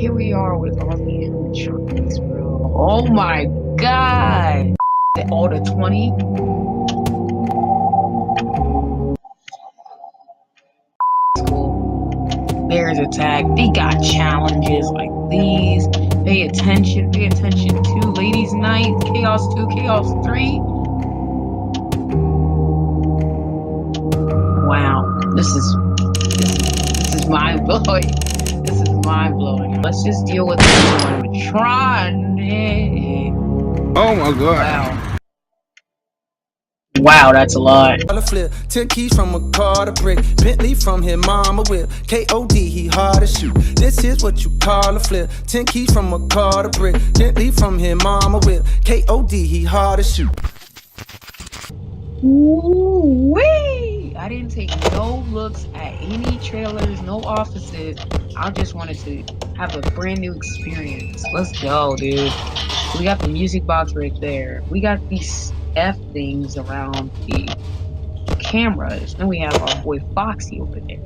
here we are with all the animatronics, bro. Oh my god! All the 20. School. Bears attack. They got challenges like these. Pay attention to Ladies Night, Chaos 2, Chaos 3. Wow, this is mind blowing. This is mind blowing. Let's just deal with this animatronic. Oh my god. Wow. Wow, that's a lot. 10 keys from a car to brick. Bentley from his mama whip. K.O.D. he hard to shoot. This is what you call a flip. 10 keys from a car to brick. Bentley from his mama whip. K.O.D. he hard to shoot. Woo-wee! I didn't take no looks at any trailers, no offices. I just wanted to have a brand new experience. Let's go, dude. We got the music box right there. We got these F things around the cameras. And we have our boy Foxy over there.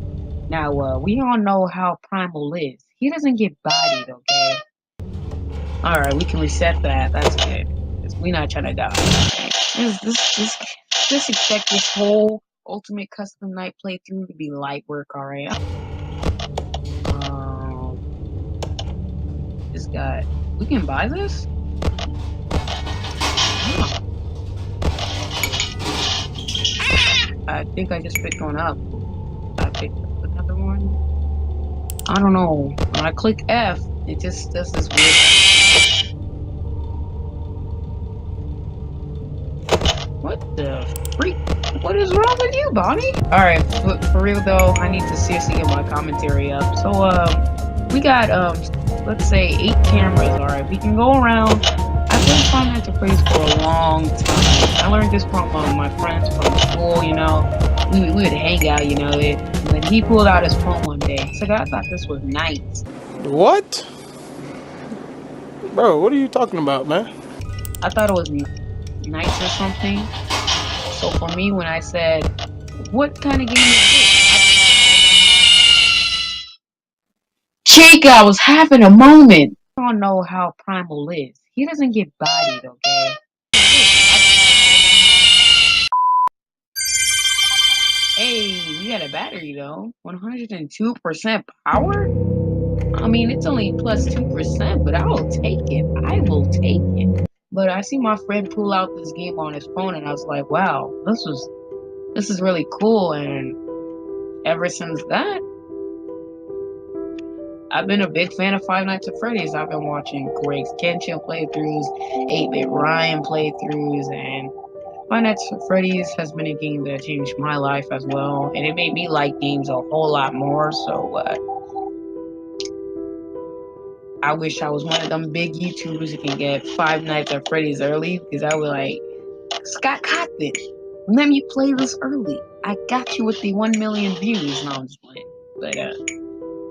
Now, we all know how Primal is. He doesn't get bodied, okay? Alright, we can reset that. That's good. We're not trying to die. Just expect this whole Ultimate Custom Night playthrough to be light work, alright? This guy. We can buy this? Oh. I think I just picked one up. I picked up another one. I don't know. When I click F, it just does this weird. What the freak? What is wrong with you, Bonnie? Alright, for real though, I need to seriously get my commentary up. So, we got, let's say 8 cameras, alright? We can go around. I've been Five Nights at Freddy's for a long time. I learned this from my friends from school, you know. We would hang out, you know. And then he pulled out his phone one day. So I thought this was nice. What? Bro, what are you talking about, man? I thought it was nice or something. So for me, when I said, what kind of game is this? Chica, I was having a moment. I don't know how Primal is. He doesn't get bodied, okay? Hey, we got a battery though. 102% power? I mean, it's only plus 2%, but I will take it. I will take it. But I see my friend pull out this game on his phone, and I was like, wow, this is really cool. And ever since that, I've been a big fan of Five Nights at Freddy's. I've been watching Greg's Genshin playthroughs, 8-Bit Ryan playthroughs, and Five Nights at Freddy's has been a game that changed my life as well, and it made me like games a whole lot more. So I wish I was one of them big YouTubers who can get Five Nights at Freddy's early, because I would like, Scott caught this. Let me play this early. I got you with the 1 million views. No, I'm just playing. But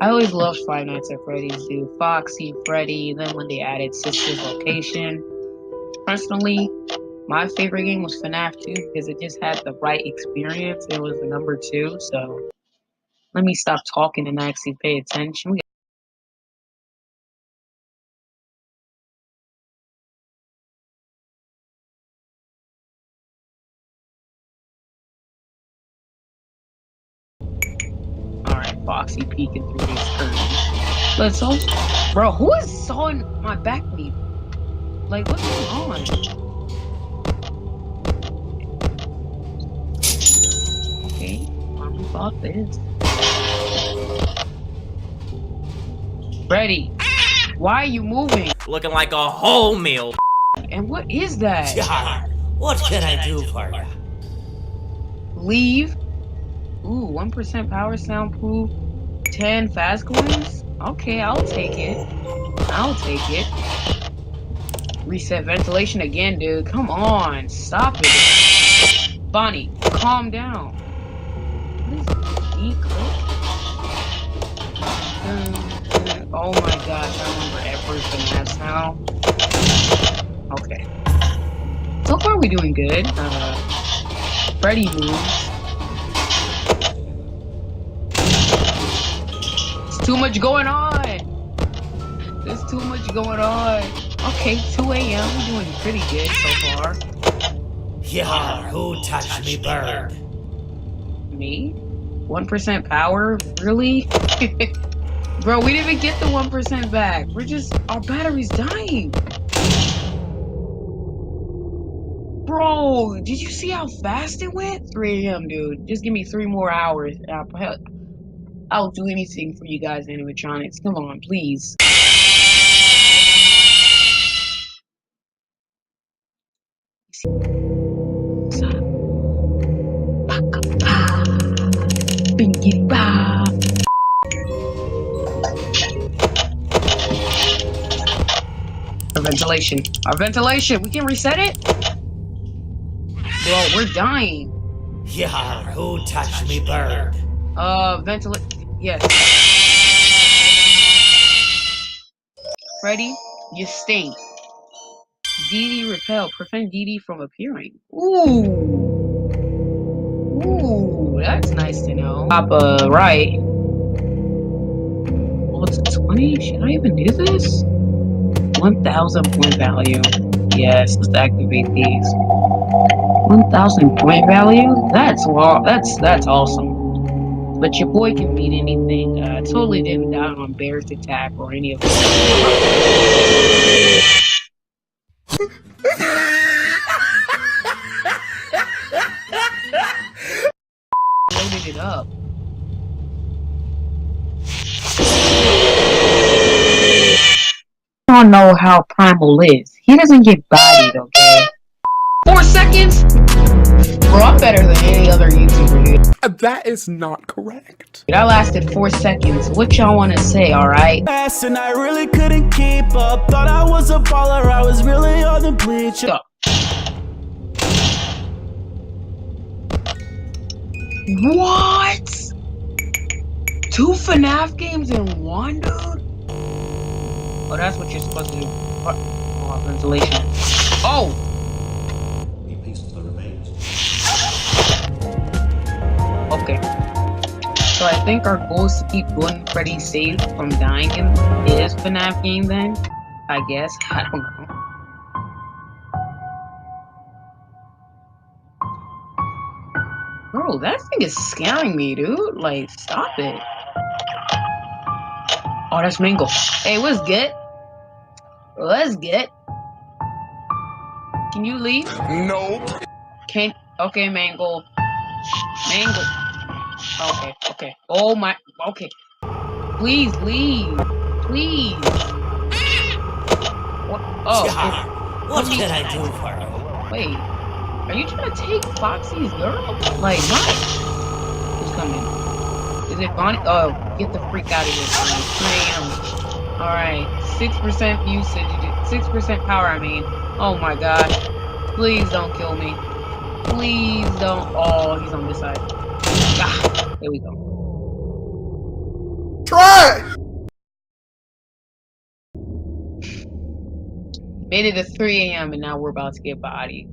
I always loved Five Nights at Freddy's, dude. Foxy, Freddy, then when they added Sister's Location. Personally, my favorite game was FNAF 2 because it just had the right experience. It was the number 2, so let me stop talking and actually pay attention. Alright, Foxy peeking through these curtains. But so, bro, who is sawing my back leaf? Like, what's going on? Okay, we bought this. Freddy, why are you moving? Looking like a whole meal. And what is that? God, what can I do for you? Leave. Ooh, 1% power, soundproof, 10 fast coins. Okay, I'll take it. I'll take it. Reset ventilation again, dude. Come on, stop it. Bonnie, calm down. What is it? Oh my gosh, I remember every FNAF sound. Okay. So far, we're doing good. Freddy moves. Too much going on. too much going on. Okay, 2 a.m. We're doing pretty good so far. Yeah, who touched me, bird? Me? 1% power? Really? Bro, we didn't even get the 1% back. Our battery's dying. Bro, did you see how fast it went? 3 a.m., dude. Just give me 3 more hours. I'll do anything for you guys, animatronics. Come on, please. Bingity ba. Our ventilation. We can reset it? Bro, we're dying. Yeah, who touched me, bird? Yes. Freddy, you stink. DD repel. Prevent DD from appearing. Ooh, that's nice to know. Papa, right. Well, it's 20. Should I even do this? 1,000 point value. Yes, let's activate these. 1,000 point value? That's awesome. But your boy can beat anything. Totally didn't die on Bear's attack or any of that. Loaded it up. I don't know how Primal is. He doesn't get bodied, okay? 4 seconds? Bro, I'm better than any other YouTuber, dude. That is not correct. I lasted 4 seconds. What y'all want to say, alright? And I really couldn't keep up. Thought I was a baller, I was really on the bleacher. What? 2 FNAF games in one, dude? Oh, that's what you're supposed to do. Oh, ventilation. Oh! Okay. So I think our goal is to keep Gwen Freddy safe from dying in his FNAF game then? I guess. I don't know. Bro, that thing is scaring me, dude. Like, stop it. Oh, that's Mangle. Hey, what's good? Let's get. Can you leave? Nope. Okay, Mangle. Mangle. Okay. Oh my. Okay. Please leave. Please. What? Oh. Yeah, what can I do for you? Wait. Are you trying to take Foxy's girl? Like, what? Who's coming? Is it Bonnie? Oh, get the freak out of here, Bonnie. 3 a.m. Alright. 6% usage. 6% power, I mean. Oh my god. Please don't kill me. Please don't. Oh, he's on this side. Ah, there we go. Try! Made it to 3 a.m. and now we're about to get bodied.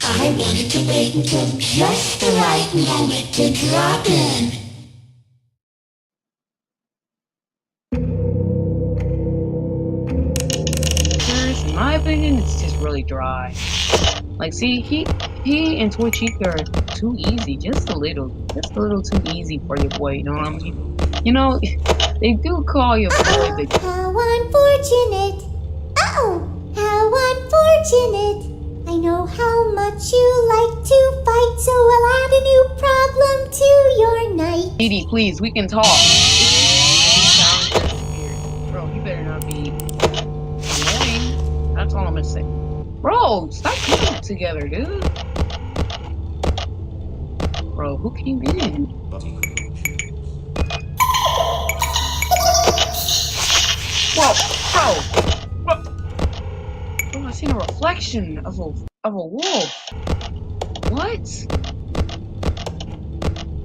I wanted to wait until just the right moment to drop in. In my opinion, it's just really dry. Like, see, he and Toy Chica are too easy, just a little too easy for your boy. You know what I mean? You know, they do call your boy the. How unfortunate! Oh, how unfortunate! I know how much you like to fight, so I'll add a new problem to your night. Edie, please, we can talk. Bro, you better not be annoying. That's all I'm gonna say. Bro, stop putting it together, dude. Bro, who came in? Whoa, bro. Oh, I seen a reflection of a wolf. What?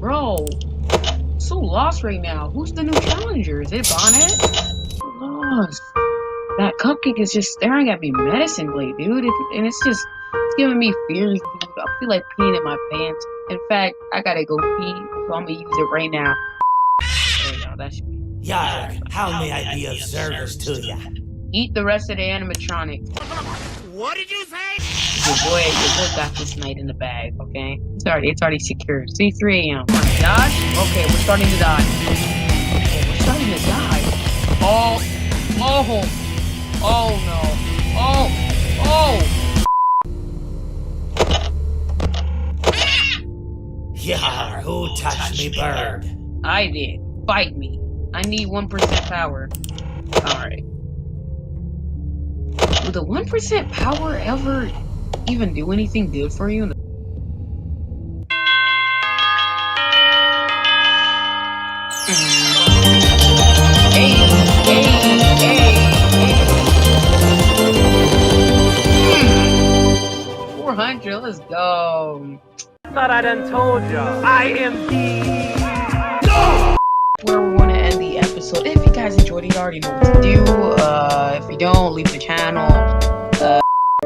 Bro, so lost right now. Who's the new challenger? Is it Bonnet? Lost. That cupcake is just staring at me menacingly, dude. And it's giving me fears, dude. I feel like peeing in my pants. In fact, I gotta go pee, so I'm gonna use it right now. There you go. That should be. Yarg, how may I be of service to ya? Eat the rest of the animatronic. What did you say? Your boy got this night in the bag, okay? It's already secure. See, 3 a.m. Dodge? Okay, we're starting to dodge. Okay, we're starting to dodge. Oh no. Oh! Yar, who touched me bird? I did. Fight me. I need 1% power. Alright. Will the 1% power ever even do anything good for you? Hey. 400, let's go. Thought I done told y'all. I am the... Where we want to end the episode. If you guys enjoyed it, you already know what to do. If you don't, leave the channel.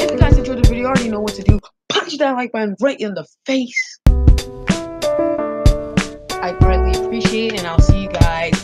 If you guys enjoyed the video, you already know what to do. Punch that like button right in the face. I greatly appreciate it, and I'll see you guys